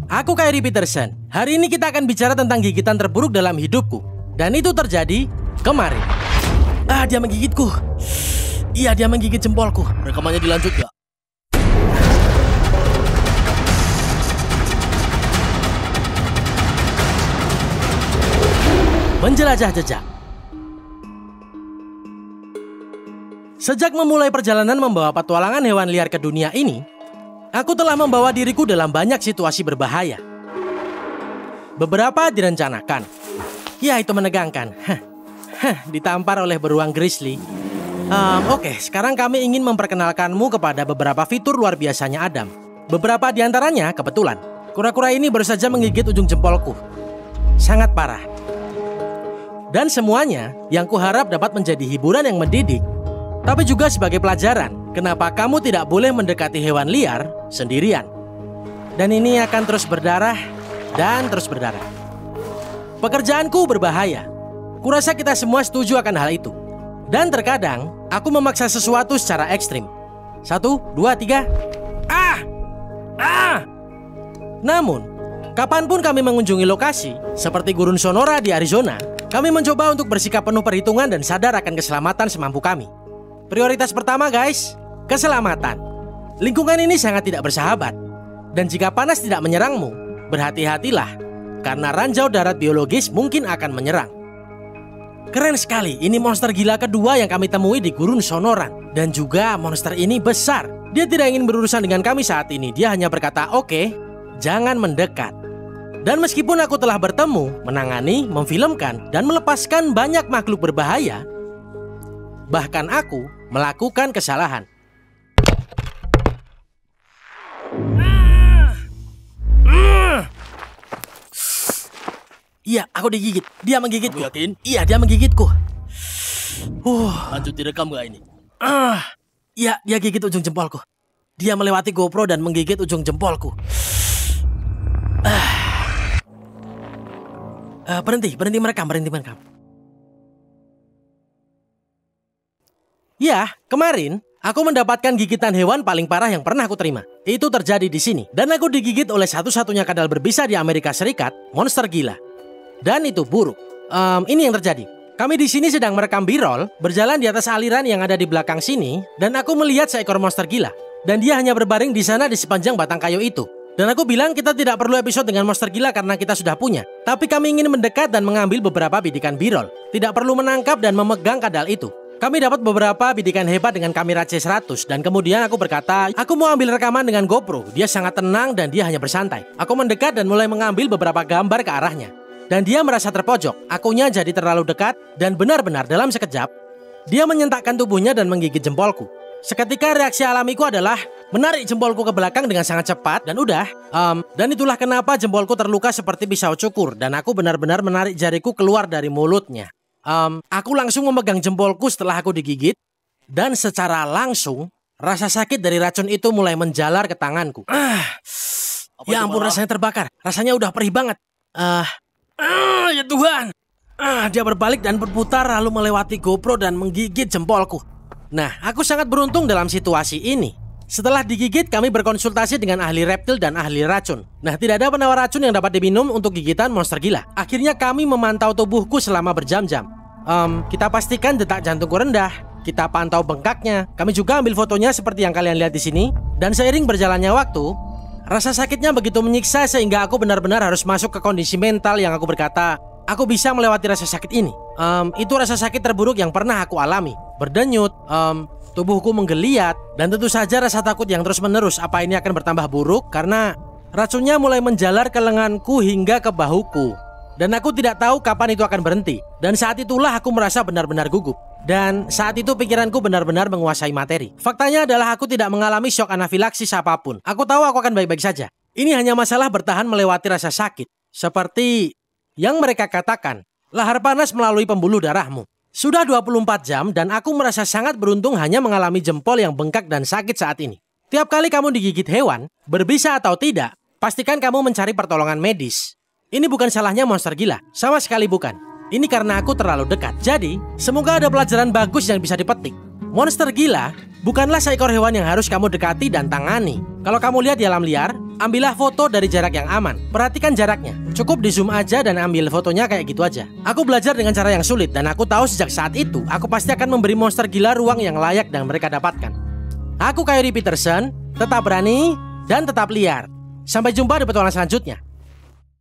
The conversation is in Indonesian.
Aku Kyrie Peterson. Hari ini kita akan bicara tentang gigitan terburuk dalam hidupku. Dan itu terjadi kemarin. Dia menggigitku. Iya, dia menggigit jempolku. Rekamannya dilanjut gak? Menjelajah jejak. Sejak memulai perjalanan membawa petualangan hewan liar ke dunia ini, aku telah membawa diriku dalam banyak situasi berbahaya. Beberapa direncanakan. Ya, itu menegangkan. Ditampar oleh beruang grizzly. Oke, sekarang kami ingin memperkenalkanmu kepada beberapa fitur luar biasanya Adam. Beberapa di antaranya kebetulan. Kura-kura ini baru saja menggigit ujung jempolku. Sangat parah. Dan semuanya yang kuharap dapat menjadi hiburan yang mendidik, tapi juga sebagai pelajaran kenapa kamu tidak boleh mendekati hewan liar sendirian. Dan ini akan terus berdarah dan terus berdarah. Pekerjaanku berbahaya. Kurasa kita semua setuju akan hal itu. Dan terkadang aku memaksa sesuatu secara ekstrim. 1, 2, 3. Namun, kapanpun kami mengunjungi lokasi seperti Gurun Sonora di Arizona, kami mencoba untuk bersikap penuh perhitungan dan sadar akan keselamatan semampu kami. Prioritas pertama guys, keselamatan. Lingkungan ini sangat tidak bersahabat. Dan jika panas tidak menyerangmu, berhati-hatilah, karena ranjau darat biologis mungkin akan menyerang. Keren sekali, ini monster gila kedua yang kami temui di Gurun Sonoran. Dan juga monster ini besar. Dia tidak ingin berurusan dengan kami saat ini. Dia hanya berkata, oke, jangan mendekat. Dan meskipun aku telah bertemu, menangani, memfilmkan, dan melepaskan banyak makhluk berbahaya, bahkan aku melakukan kesalahan. Iya, aku digigit. Dia menggigitku. Kamu yakin? Iya, dia menggigitku. Lanjut direkam gak ini? Iya, dia gigit ujung jempolku. Dia melewati GoPro dan menggigit ujung jempolku. Berhenti merekam. Ya, kemarin aku mendapatkan gigitan hewan paling parah yang pernah aku terima. Itu terjadi di sini. Dan aku digigit oleh satu-satunya kadal berbisa di Amerika Serikat, monster gila. Dan itu buruk. Ini yang terjadi. Kami di sini sedang merekam B-roll, berjalan di atas aliran yang ada di belakang sini, dan aku melihat seekor monster gila. Dan dia hanya berbaring di sana di sepanjang batang kayu itu. Dan aku bilang kita tidak perlu episode dengan monster gila karena kita sudah punya. Tapi kami ingin mendekat dan mengambil beberapa bidikan B-roll. Tidak perlu menangkap dan memegang kadal itu. Kami dapat beberapa bidikan hebat dengan kamera C100 dan kemudian aku berkata, aku mau ambil rekaman dengan GoPro. Dia sangat tenang dan dia hanya bersantai. Aku mendekat dan mulai mengambil beberapa gambar ke arahnya. Dan dia merasa terpojok. Akunya jadi terlalu dekat dan benar-benar dalam sekejap, dia menyentakkan tubuhnya dan menggigit jempolku. Seketika reaksi alamiku adalah menarik jempolku ke belakang dengan sangat cepat dan udah. Dan itulah kenapa jempolku terluka seperti pisau cukur dan aku benar-benar menarik jariku keluar dari mulutnya. Aku langsung memegang jempolku setelah aku digigit dan secara langsung rasa sakit dari racun itu mulai menjalar ke tanganku. Ya ampun, rasanya terbakar. Rasanya udah perih banget. Ya Tuhan. Dia berbalik dan berputar lalu melewati GoPro dan menggigit jempolku. Nah, aku sangat beruntung dalam situasi ini. Setelah digigit, kami berkonsultasi dengan ahli reptil dan ahli racun. Nah, tidak ada penawar racun yang dapat diminum untuk gigitan monster gila. Akhirnya kami memantau tubuhku selama berjam-jam. Kita pastikan detak jantungku rendah. Kita pantau bengkaknya. Kami juga ambil fotonya seperti yang kalian lihat di sini. Dan seiring berjalannya waktu, rasa sakitnya begitu menyiksa sehingga aku benar-benar harus masuk ke kondisi mental yang aku berkata, aku bisa melewati rasa sakit ini. Itu rasa sakit terburuk yang pernah aku alami. Berdenyut, tubuhku menggeliat, dan tentu saja rasa takut yang terus-menerus. Apa ini akan bertambah buruk? Karena racunnya mulai menjalar ke lenganku hingga ke bahuku. Dan aku tidak tahu kapan itu akan berhenti. Dan saat itulah aku merasa benar-benar gugup. Dan saat itu pikiranku benar-benar menguasai materi. Faktanya adalah aku tidak mengalami shock anafilaksis apapun. Aku tahu aku akan baik-baik saja. Ini hanya masalah bertahan melewati rasa sakit. Seperti yang mereka katakan, lahar panas melalui pembuluh darahmu. Sudah 24 jam dan aku merasa sangat beruntung hanya mengalami jempol yang bengkak dan sakit saat ini. Tiap kali kamu digigit hewan, berbisa atau tidak, pastikan kamu mencari pertolongan medis. Ini bukan salahnya monster gila, sama sekali bukan. Ini karena aku terlalu dekat. Jadi, semoga ada pelajaran bagus yang bisa dipetik. Monster gila bukanlah seekor hewan yang harus kamu dekati dan tangani. Kalau kamu lihat di alam liar, ambillah foto dari jarak yang aman. Perhatikan jaraknya. Cukup di zoom aja dan ambil fotonya kayak gitu aja. Aku belajar dengan cara yang sulit dan aku tahu sejak saat itu aku pasti akan memberi monster gila ruang yang layak dan mereka dapatkan. Aku Cory Peterson, tetap berani dan tetap liar. Sampai jumpa di petualangan selanjutnya.